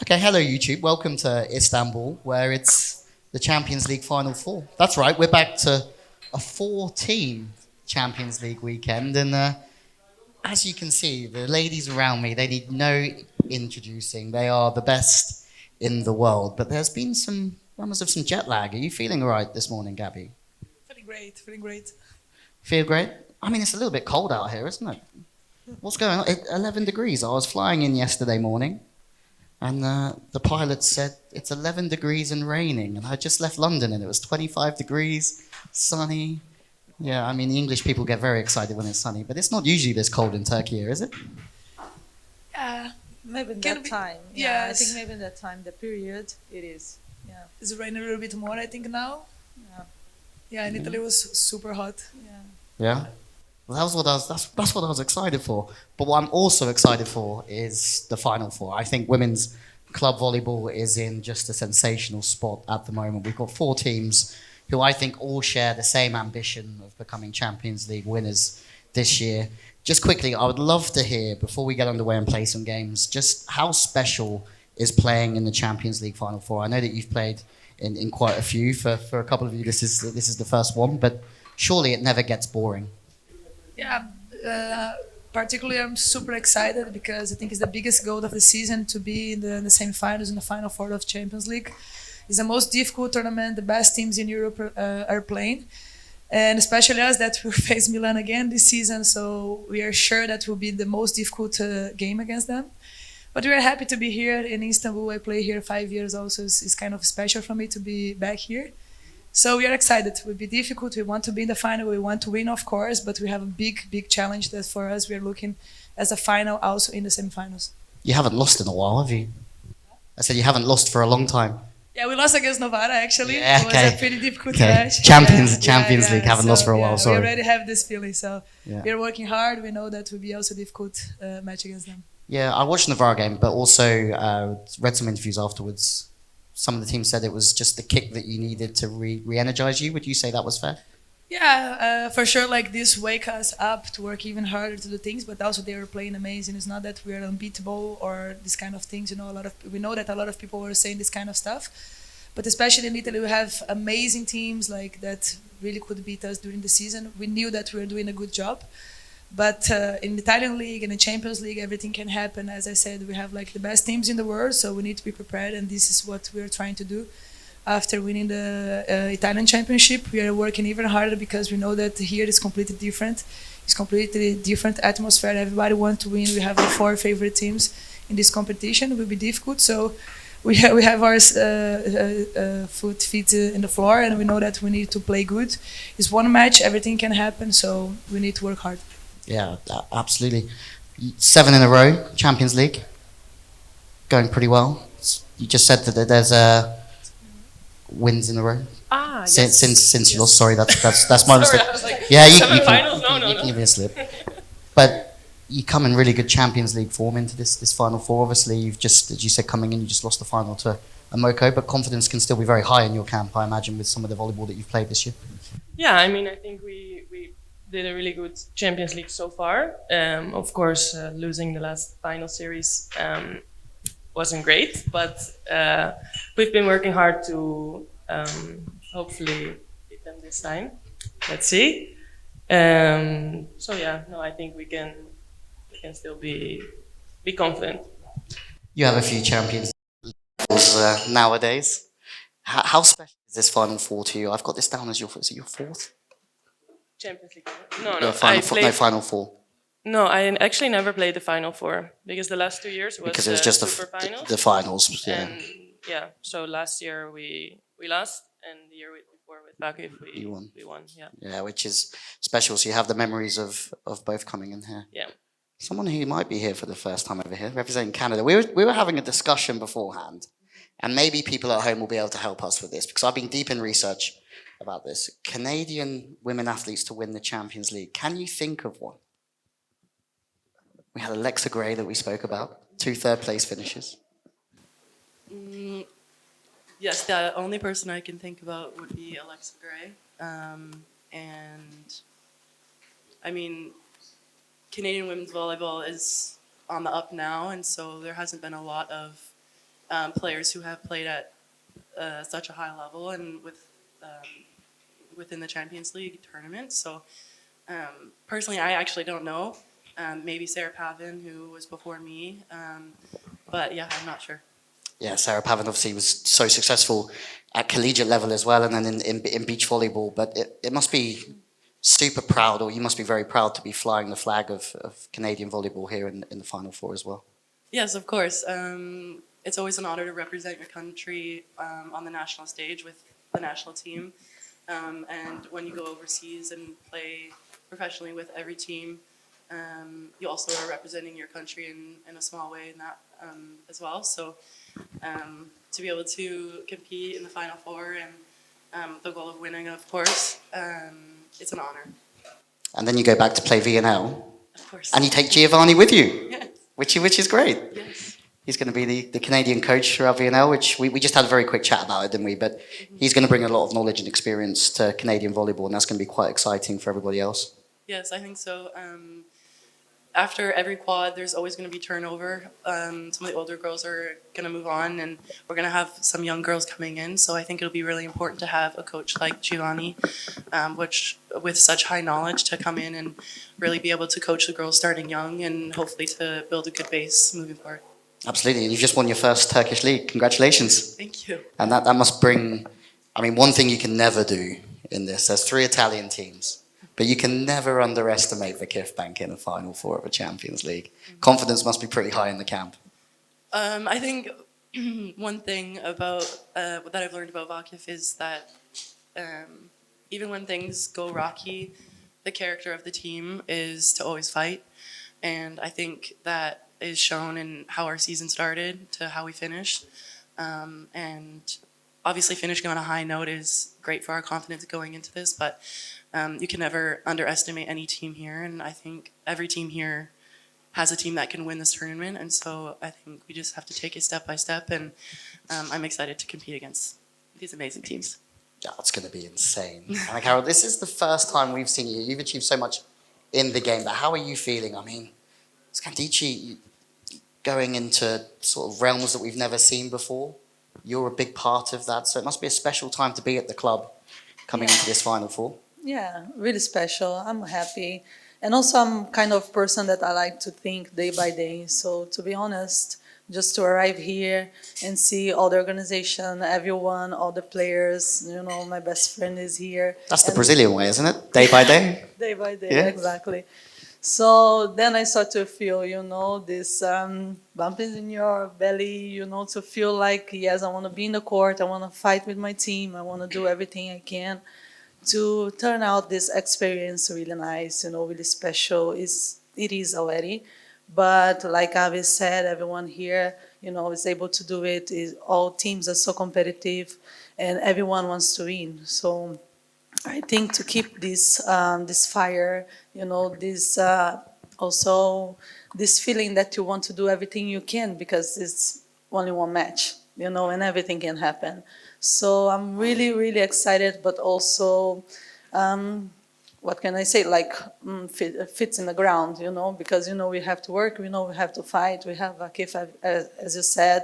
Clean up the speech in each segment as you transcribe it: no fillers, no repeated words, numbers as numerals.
Okay, hello YouTube. Welcome to Istanbul, where it's the Champions League Final Four. That's right, we're back to a four-team Champions League weekend, and as you can see, the ladies around me, they need no introducing. They are the best in the world, but there's been some rumors of some jet lag. Are you feeling all right this morning, Gabby? Feeling great, feeling great. Feel great? I mean, it's a little bit cold out here, isn't it? What's going on? 11 degrees. I was flying in yesterday morning. And the pilot said it's 11 degrees and raining. And I just left London and it was 25 degrees, sunny. Yeah, I mean, the English people get very excited when it's sunny, but it's not usually this cold in Turkey here, is it? Yeah, Maybe in can that be. time. Yeah, I think Yes, maybe in that time, the period, it is. Yeah, it's raining a little bit more, I think now. yeah, Yeah, in Italy it was super hot. yeah. Yeah. Well, that's what I was excited for. But what I'm also excited for is the Final Four. I think women's club volleyball is in just a sensational spot at the moment. We've got four teams who I think all share the same ambition of becoming Champions League winners this year. Just quickly, I would love to hear, before we get underway and play some games, just how special is playing in the Champions League Final Four. I know that you've played in quite a few. For a couple of you, this is the first one, but surely it never gets boring. Yeah, particularly I'm super excited because I think it's the biggest goal of the season to be in the semi-finals in the final four of Champions League. It's the most difficult tournament. The best teams in Europe are playing, and especially us that will face Milan again this season. So we are sure that will be the most difficult game against them. But we are happy to be here in Istanbul. I play here 5 years also. It's kind of special for me to be back here. So we are excited. It will be difficult. We want to be in the final. We want to win, of course, but we have a big, big challenge that for us we are looking as a final also in the semifinals. You haven't lost in a while, have you? I said you haven't lost for a long time. Yeah, we lost against Novara actually. Yeah, It was okay. a pretty difficult Okay. match. Champions League haven't lost for a while. We Sorry. already have this feeling. So Yeah. we are working hard. We know that will be also a difficult match against them. Yeah, I watched the VAR game, but also read some interviews afterwards. Some of the team said it was just the kick that you needed to re-energize you. Would you say that was fair? Yeah, for sure. Like this, wake us up to work even harder to do things. But also, they were playing amazing. It's not that we are unbeatable or this kind of things. You know, we know that a lot of people were saying this kind of stuff. But especially in Italy, we have amazing teams like that really could beat us during the season. We knew that we were doing a good job. But in the Italian league and the Champions League, everything can happen. As I said, we have like the best teams in the world, so we need to be prepared. And this is what we are trying to do. After winning the Italian Championship, we are working even harder because we know that here is completely different. It's completely different atmosphere. Everybody wants to win. We have the four favorite teams in this competition. It will be difficult. So we have our feet in the floor, and we know that we need to play good. It's one match. Everything can happen. So we need to work hard. Yeah, absolutely. 7 in a row, Champions League. Going pretty well. You just said that there's wins in a row. Ah, Since yes. since you Yes. lost. Sorry, that's my Sorry, mistake. I was like, Yeah, you can, semi-finals? No, you no, can no. give me a slip. But you come in really good Champions League form into this Final Four. Obviously, you've just, as you said, coming in, you just lost the final to Amoko, but confidence can still be very high in your camp, I imagine, with some of the volleyball that you've played this year. Yeah, I mean, I think we did a really good Champions League so far. Of course, losing the last final series wasn't great, but we've been working hard to hopefully beat them this time. Let's see. So yeah, no, I think we can still be confident. You have a few Champions Leagues nowadays. How special is this Final Four to you? I've got this down as is it your fourth? Champions League. No, No, no, Final Four. No, Final Four. No, I actually never played the Final Four because the last 2 years was Because it was just Super Finals. the finals. Yeah. And yeah, so last year we lost, and the year before with Bakif You won. we won. Yeah, Yeah, which is special. So you have the memories of both coming in here. yeah. Someone who might be here for the first time over here, representing Canada. We were having a discussion beforehand, and maybe people at home will be able to help us with this because I've been deep in research about this. Canadian women athletes to win the Champions League. Can you think of one? We had Alexa Gray that we spoke about, 2 third-place finishes. Yes, the only person I can think about would be Alexa Gray. And I mean, Canadian women's volleyball is on the up now, and so there hasn't been a lot of players who have played at such a high level and within the Champions League tournament. So personally, I actually don't know. Maybe Sarah Pavin, who was before me, but yeah, I'm not sure. Yeah, Sarah Pavin obviously was so successful at collegiate level as well, and then in beach volleyball. But it must be super proud, or you must be very proud to be flying the flag of Canadian volleyball here in the Final Four as well. Yes, of course. It's always an honor to represent your country on the national stage with the national team. And when you go overseas and play professionally with every team, you also are representing your country in a small way in that as well. So to be able to compete in the Final Four and the goal of winning, of course, it's an honor. And then you go back to play VNL, Of course. and you take Giovanni with you, Yes. which is great. Yes. He's going to be the Canadian coach for our VNL, which we just had a very quick chat about it, didn't we? But he's going to bring a lot of knowledge and experience to Canadian volleyball, and that's going to be quite exciting for everybody else. Yes, I think so. After every quad, there's always going to be turnover. Some of the older girls are going to move on, and we're going to have some young girls coming in. So I think it'll be really important to have a coach like Giovanni, which with such high knowledge to come in and really be able to coach the girls starting young and hopefully to build a good base moving forward. Absolutely, and you've just won your first Turkish league. Congratulations. Thank you. And that must bring, I mean, one thing you can never do in this, there's 3 Italian teams, but you can never underestimate the KIF Bank in a Final Four of a Champions League. Confidence must be pretty high in the camp. I think one thing about that I've learned about Vakif is that even when things go rocky, the character of the team is to always fight. And I think that is shown in how our season started to how we finished. And obviously finishing on a high note is great for our confidence going into this, but you can never underestimate any team here. And I think every team here has a team that can win this tournament. And so I think we just have to take it step by step. And I'm excited to compete against these amazing teams. Yeah, it's going to be insane. And Carol, this is the first time we've seen you. You've achieved so much in the game, but how are you feeling? I mean, Scandici going into sort of realms that we've never seen before. You're a big part of that, so it must be a special time to be at the club coming into this Final Four. Yeah, really special. I'm happy. And also I'm kind of person that I like to think day by day. So to be honest, just to arrive here and see all the organization, everyone, all the players, you know, my best friend is here. That's the Brazilian way, isn't it? Day by day? Day by day, Yeah. exactly. So then I start to feel, you know, this bumping in your belly, you know, to feel like, yes, I want to be in the court, I want to fight with my team, I want to do everything I can to turn out this experience really nice, you know, really special. It is already. But like Avi said, everyone here, you know, is able to do it. All teams are so competitive and everyone wants to win. So I think to keep this this fire, you know, this also this feeling that you want to do everything you can because it's only one match, you know, and everything can happen. So I'm really, really excited, but also, what can I say? Like fits in the ground, you know, because you know we have to work, we know we have to fight. We have a KIF, as you said,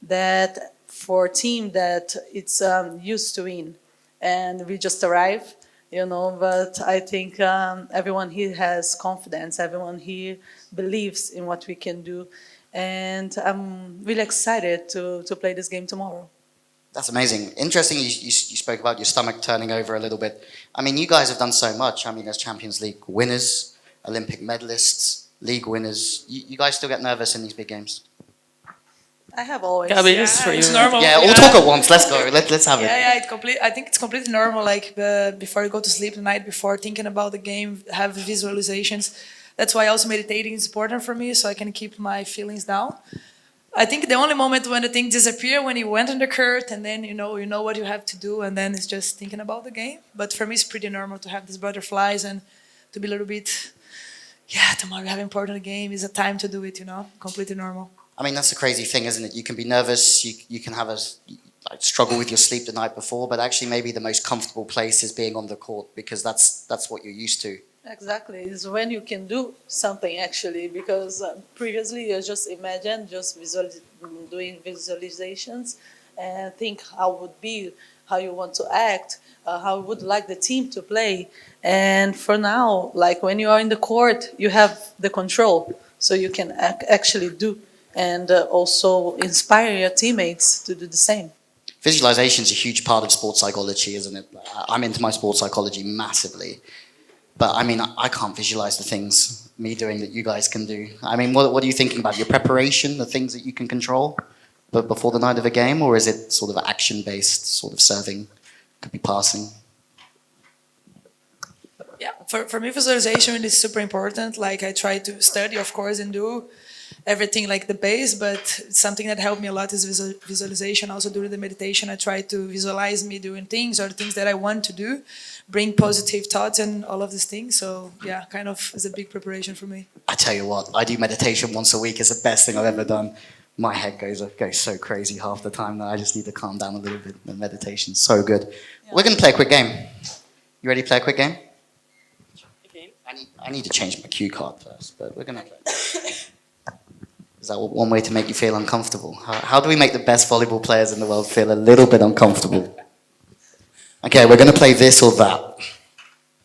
that for a team that it's used to win. And we just arrive, you know, but I think everyone here has confidence, everyone here believes in what we can do, and I'm really excited to play this game tomorrow. That's amazing. Interesting you spoke about your stomach turning over a little bit. I mean, you guys have done so much. I mean, as Champions League winners, Olympic medalists, league winners. You guys still get nervous in these big games? I have always. Gabby, this is for It's you. normal. Yeah, all talk at once. Let's go. Let's have it. Yeah, I think it's completely normal. Like before you go to sleep the night before, thinking about the game, have visualizations. That's why also meditating is important for me, so I can keep my feelings down. I think the only moment when the thing disappear when you went on the court and then you know what you have to do and then it's just thinking about the game. But for me, it's pretty normal to have these butterflies and to be a little bit. Yeah, tomorrow we have an important game. It's a time to do it. You know, completely normal. I mean, that's the crazy thing, isn't it? You can be nervous, you can have struggle with your sleep the night before, but actually maybe the most comfortable place is being on the court because that's what you're used to. Exactly, it's when you can do something actually, because previously you just imagine, just doing visualizations and think how would be, how you want to act, how you would like the team to play. And for now, like when you are in the court, you have the control, so you can actually do and also inspire your teammates to do the same. Visualization is a huge part of sports psychology, isn't it? I'm into my sports psychology massively. But I mean, I can't visualize the things me doing that you guys can do. I mean, what are you thinking about? Your preparation, the things that you can control but before the night of a game? Or is it sort of action based, sort of serving, could be passing? Yeah, for me, visualization is super important. Like I try to study, of course, and do everything like the base, but something that helped me a lot is visualization. Also during the meditation, I try to visualize me doing things or things that I want to do, bring positive thoughts and all of these things. So yeah, kind of is a big preparation for me. I tell you what, I do meditation once a week. It's the best thing I've ever done. My head goes so crazy half the time that I just need to calm down a little bit. The meditation's so good. Yeah. We're going to play a quick game. You ready to play a quick game? Okay. I need to change my cue card first, but we're going to play. Is that one way to make you feel uncomfortable? How do we make the best volleyball players in the world feel a little bit uncomfortable? Okay, we're going to play this or that.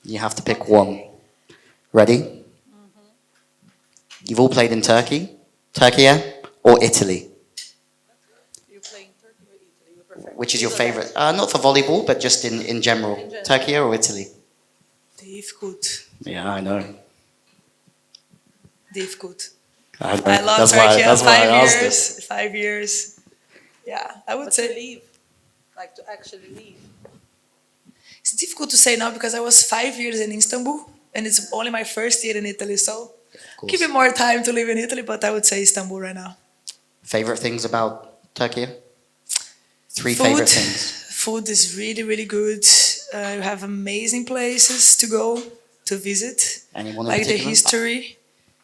You have to pick one. Ready? Mm-hmm. You've all played in Turkey? Turkey, yeah? Or Italy? You play in Turkey or Italy? You prefer? Which is your favorite? Not for volleyball, but just in general. Turkey or Italy? Difficult. Yeah, I know. Difficult. I love Turkey. 5 years. 5 years. Yeah, I would say leave, like to actually leave. It's difficult to say now because I was 5 years in Istanbul and it's only my first year in Italy. So give me more time to live in Italy, but I would say Istanbul right now. Favorite things about Turkey? Three Food. favorite things. Food is really, really good. You have amazing places to go to visit. Anyone in like particular? The history.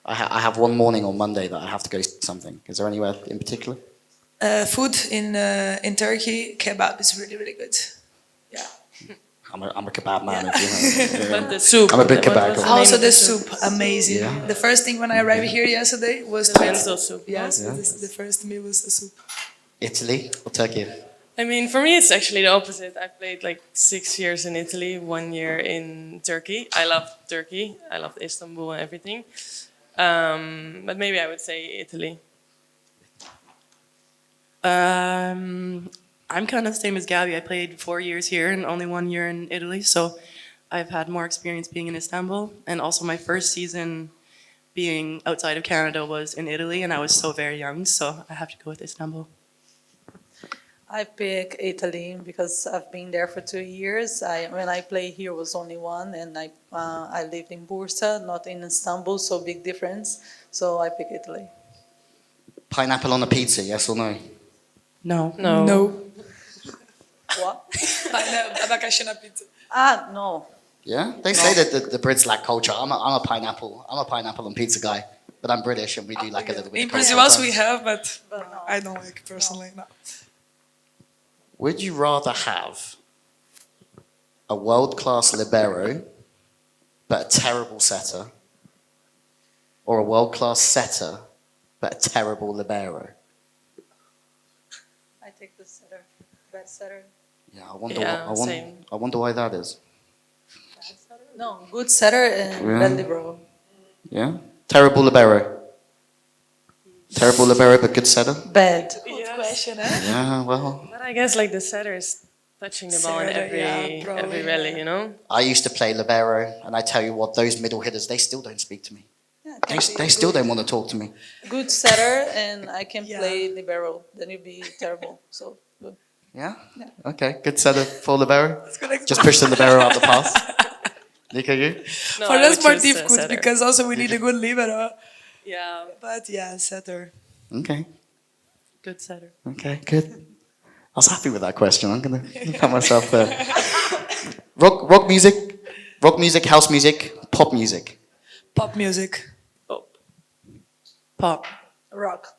I have one morning on Monday that I have to go something. Is there anywhere in particular? Food in Turkey, kebab is really, really good. Yeah. I'm a kebab man. Yeah. If you know. But the soup. I'm a big kebab What was guy. the name Also of the soup, amazing. Yeah. The first thing when I arrived here yesterday was The lentil soup. Yes, Yeah. the first meal was the soup. Italy or Turkey? I mean, for me, it's actually the opposite. I played like 6 years in Italy, 1 year in Turkey. I love Turkey. I love Istanbul and everything. But maybe I would say Italy. I'm kind of the same as Gabby. I played 4 years here and only 1 year in Italy, so I've had more experience being in Istanbul. And also my first season being outside of Canada was in Italy, and I was so very young, so I have to go with Istanbul. I pick Italy because I've been there for 2 years. When I play here was only one, and I lived in Bursa, not in Istanbul, so big difference. So I pick Italy. Pineapple on a pizza, yes or no? No. No. What? Abacaxi na pizza. No. Yeah, they say that the Brits lack culture. I'm a pineapple and pizza guy, but I'm British and we do like a little bit. In of culture Brazil also sometimes. we have, but no. I don't like it personally. No. Would you rather have a world-class libero but a terrible setter, or a world-class setter but a terrible libero? I take the setter. Bad setter. Yeah, I wonder. Yeah, same. I wonder why that is. No, good setter and bad libero. Yeah, terrible libero. Terrible libero but good setter. Bad. Good question, eh? Yeah, well, But I guess like the setter is touching the ball in Setter, yeah, probably, every rally, you know? I used to play libero, and I tell you what, those middle hitters, they still don't speak to me. Yeah, They still don't want to talk to me. good setter, and I can Yeah. play libero. Then you'd be terrible. So good. Yeah? Okay, good setter for libero. Correct. Just push the libero out the pass. Nico, you? No, For I us would more choose, difficult setter. because also we need a good libero. Yeah. But yeah, setter. Okay, Good setter. okay, good. I was happy with that question. I'm going to put myself there. Rock music, house music, pop music. Pop music. Oh. Pop. Rock.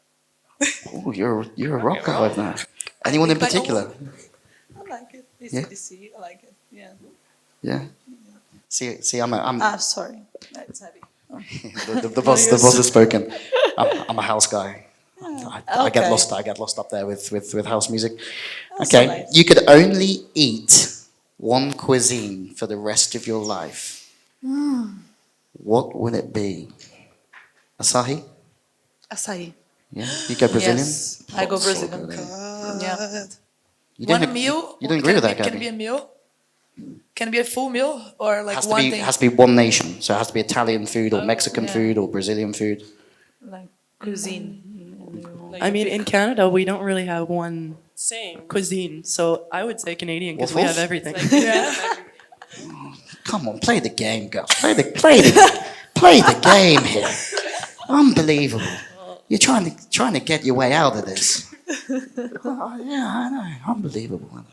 Oh, you're a rock guy now. Anyone in particular? I like it. Yeah. ACDC. I like it. Yeah. Yeah. See, I'm Sorry. It's heavy. the boss. The boss has spoken. I'm a house guy. I get Okay. lost. I get lost up there with house music. That's Okay, nice. you could only eat one cuisine for the rest of your life. What would it be? Asahi? Açaí. Yeah, you go Brazilian. Yes, I go So Brazilian. good, eh? Yeah. You One don't, meal. You don't agree with that, Can it be Gabby? a meal? Can it be a full meal or like Has to one be thing? has to be one nation. So it has to be Italian food or Mexican yeah. food or Brazilian food. Like cuisine. Like I mean, in Canada, we don't really have one Same. cuisine, so I would say Canadian because we Waffles? have everything. Come on, play the game, girls. Play the game here. Unbelievable. You're trying to get your way out of this. Oh, yeah, I know. Unbelievable.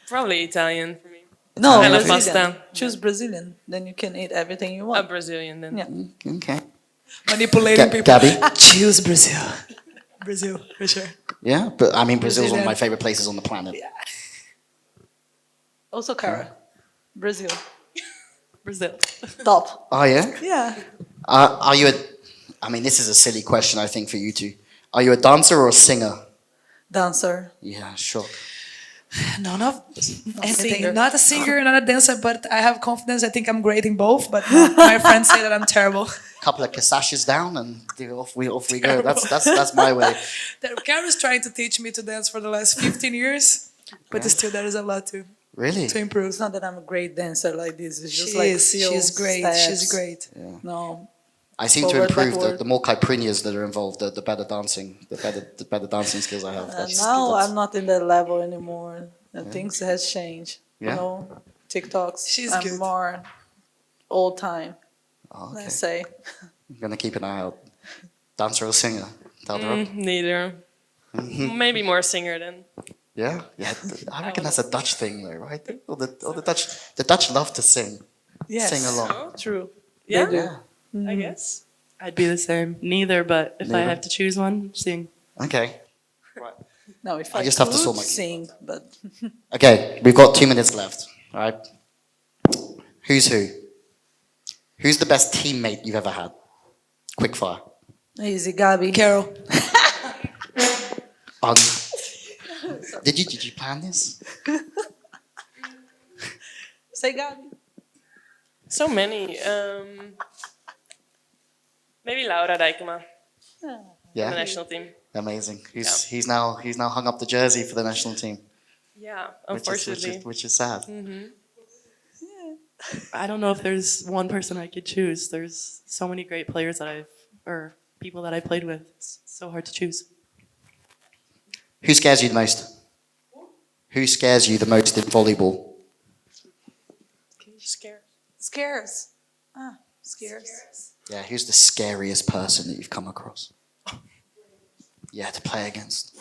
Probably Italian for me. No, I love Brazilian. pasta. Choose Brazilian. Then you can eat everything you A want. Brazilian then. Yeah. Okay. Manipulating people. Gabby? Choose Brazil. Brazil, for sure. Yeah, but I mean, Brazil's one of my Brazilian. favorite places on the planet. Also, Cara. Brazil. Brazil. Top. Oh yeah. Yeah. Are you a? I mean, this is a silly question, I think, for you two. Are you a dancer or a singer? Dancer. Yeah, sure. None of anything. singer. Not a singer, not a dancer, but I have confidence. I think I'm great in both. But no, my friends say that I'm terrible. Couple of casashes down and off we go. That's my way. Carol is trying to teach me to dance for the last 15 years, but still there is a lot to Really? improve. It's not that I'm a great dancer like this. It's just She like is. feel She's great. steps. She's great. No. I seem to Forward, improve. backward. The more caipirinhas that are involved, the better dancing, the better dancing skills I have. Now I'm not in that level anymore. Things has changed. Yeah? You know, TikToks. She's I'm good. more old time. Oh, okay. Let's say. I'm gonna keep an eye out. Dancer or singer? Tell her. Neither. Maybe more singer then. Yeah, yeah. I reckon that's a Dutch thing, though, right? All the Dutch love to sing, Yes. sing along. True. Yeah, Yeah. I guess. I'd be the same. Neither, but if I Neither? have to choose one, sing. Okay. Right. No, if I I just have to could sort my- sing, but Okay, we've got 2 minutes left. All right. Who's who? Who's the best teammate you've ever had? Quick fire. easy, Gabi. Carol. Um, did you plan this? Say Gabi. So many. Maybe Laura Dijkema in the Yeah. national team. Amazing. He's now hung up the jersey for the national team, Yeah, which unfortunately. is sad. I don't know if there's one person I could choose. There's so many great players or people that I played with. It's so hard to choose. Who scares you the most? Who scares you the most in volleyball? Scared. Scares. Scares. Yeah, who's the scariest person that you've come across? Yeah, to play against.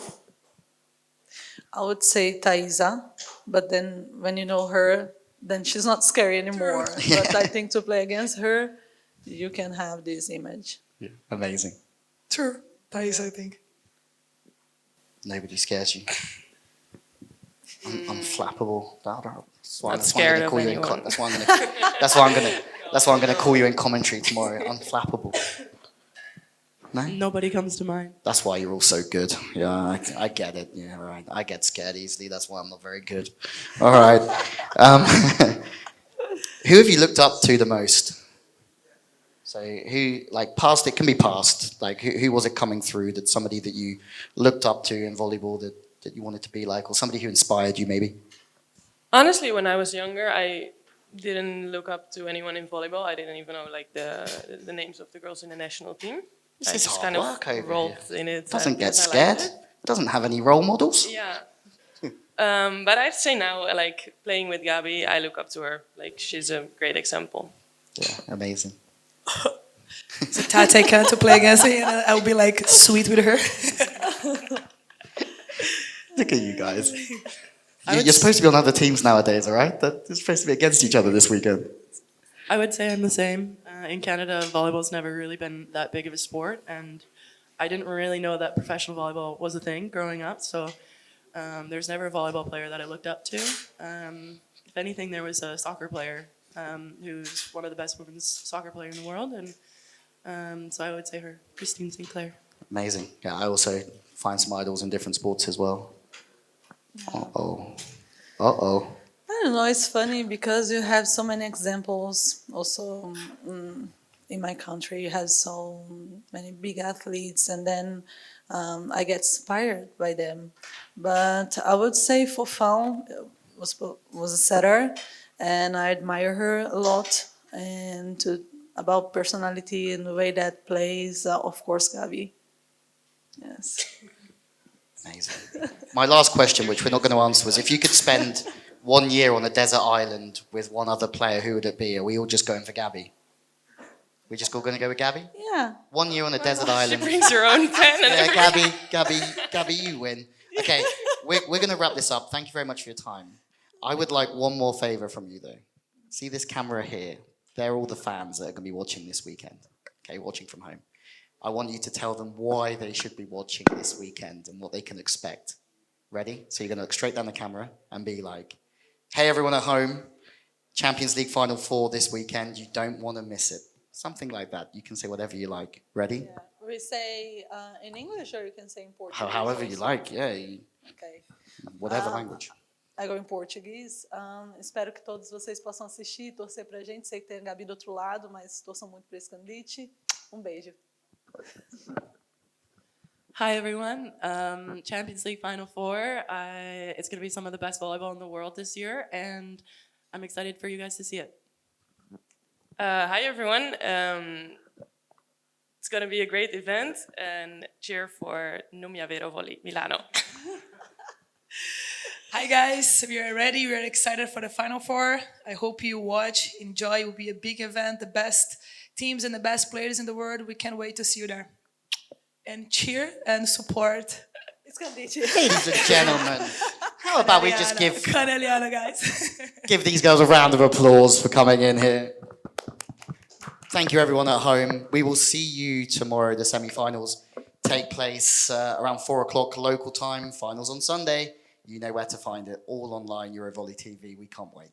I would say Thaisa, but then when you know her, then she's not scary anymore. But I think to play against her, you can have this image. Yeah. Amazing. True. Thais, I think. Nobody scares you. Unflappable. That's why, Not that's why I'm scared gonna of call you in. anyone. That's why I'm gonna call you in commentary tomorrow. Unflappable. No. Nobody comes to mind. That's why you're all so good. Yeah, I get it. Yeah, right. I get scared easily. That's why I'm not very good. All right. Who have you looked up to the most? So who, like, past, it can be past. Like, who was it coming through that somebody that you looked up to in volleyball that you wanted to be like, or somebody who inspired you maybe? Honestly, when I was younger, I didn't look up to anyone in volleyball. I didn't even know like the names of the girls in the national team. This I is just hard kind work of over rolled here. in it. Doesn't get because I scared. liked Doesn't have any role models. it. Yeah. But I'd say now, like playing with Gabi, I look up to her. Like she's a great example. Yeah, amazing. So Tate come to play against me, and I'll be like sweet with her. Look at you guys. You're supposed to be on other teams nowadays, all right? They're supposed to be against each other this weekend. I would say I'm the same. In Canada, volleyball's never really been that big of a sport, and I didn't really know that professional volleyball was a thing growing up, so there's never a volleyball player that I looked up to. If anything, there was a soccer player who's one of the best women's soccer players in the world, and so I would say her, Christine Sinclair. Amazing. Yeah, I also find some idols in different sports as well. Uh-oh. Uh-oh. I don't know, it's funny because you have so many examples also in my country. You have so many big athletes, and then I get inspired by them. But I would say Fofão was a setter, and I admire her a lot. And about personality and the way that plays, of course, Gabi. Yes. Amazing. My last question, which we're not going to answer, was if you could spend 1 year on a desert island with one other player, who would it be? Are we all just going for Gabby? We just all going to go with Gabby? Yeah. 1 year on a desert She island. brings her own pen. Yeah, Gabby, you win. Okay, we're going to wrap this up. Thank you very much for your time. I would like one more favour from you, though. See this camera here? They're all the fans that are going to be watching this weekend. Okay, watching from home. I want you to tell them why they should be watching this weekend and what they can expect. Ready? So you're going to look straight down the camera and be like, hey, everyone at home, Champions League Final 4 this weekend. You don't want to miss it. Something like that. You can say whatever you like. Ready? Yeah. We say in English, or you can say in Portuguese. However you also. like, yeah. Okay. Whatever language. I go em português. Espero que todos vocês possam assistir e torcer pra gente. Sei que tem a Gabi do outro lado, mas torçam muito pra esse convite. Beijo. Hi everyone, Champions League Final Four. It's going to be some of the best volleyball in the world this year, and I'm excited for you guys to see it. Hi everyone. It's going to be a great event, and cheer for Non mi avero volley Milano. Hi guys, we are ready. We are excited for the Final Four. I hope you watch, enjoy. It will be a big event. The best teams and the best players in the world. We can't wait to see you there. And cheer and support. It's convite. Ladies and gentlemen, how about we just give Caneliana, guys. give these girls a round of applause for coming in here. Thank you, everyone at home. We will see you tomorrow. The semi-finals take place around 4 o'clock local time. Finals on Sunday. You know where to find it. All online, Eurovolley TV. We can't wait.